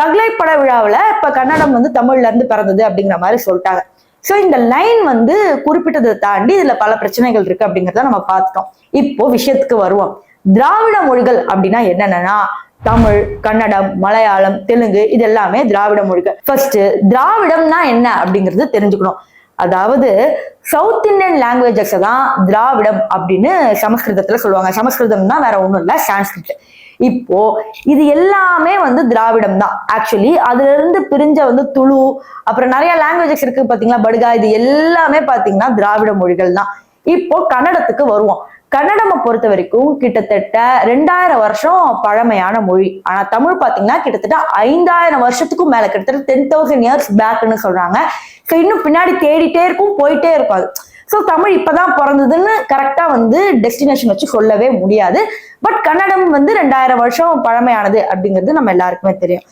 தக்லை பட விழாவில் இப்ப கன்னடம் வந்து தமிழ்ல இருந்து பிறந்தது அப்படிங்கிற மாதிரி சொல்லிட்டாங்க. ஸோ இந்த லைன் வந்து குறிப்பிட்டதை தாண்டி இதுல பல பிரச்சனைகள் இருக்கு அப்படிங்கிறத நம்ம பார்த்துட்டோம். இப்போ விஷயத்துக்கு வருவோம். திராவிட மொழிகள் அப்படின்னா என்னென்னா தமிழ், கன்னடம், மலையாளம், தெலுங்கு இது எல்லாமே திராவிட மொழிகள். ஃபர்ஸ்ட் திராவிடம்னா என்ன அப்படிங்கிறது தெரிஞ்சுக்கணும். அதாவது சவுத் இந்தியன் லாங்குவேஜஸ் தான் திராவிடம் அப்படின்னு சமஸ்கிருதத்துல சொல்லுவாங்க. சமஸ்கிருதம்னா வேற ஒண்ணும் இல்ல, சான்ஸ்கிரிட். இப்போ இது எல்லாமே வந்து திராவிடம் தான். ஆக்சுவலி அதுல இருந்து பிரிஞ்ச வந்து துளு, அப்புறம் நிறைய லாங்குவேஜஸ் இருக்கு பாத்தீங்களா, படுகா, இது எல்லாமே பாத்தீங்கன்னா திராவிட மொழிகள் தான். இப்போ கன்னடத்துக்கு வருவோம். கன்னடமை பொறுத்த வரைக்கும் கிட்டத்தட்ட 2000 வருஷம் பழமையான மொழி. ஆனா தமிழ் பாத்தீங்கன்னா கிட்டத்தட்ட 5000 வருஷத்துக்கும் மேல, கிட்டத்தட்ட 10,000 years பேக்னு சொல்றாங்க. ஸோ இன்னும் பின்னாடி தேடிட்டே இருக்கும், போயிட்டே இருக்கும் அது. ஸோ தமிழ் இப்பதான் பிறந்ததுன்னு கரெக்டா வந்து டெஸ்டினேஷன் வச்சு சொல்லவே முடியாது. பட் கன்னடம் வந்து 2000 வருஷம் பழமையானது அப்படிங்கிறது நம்ம எல்லாருக்குமே தெரியும்.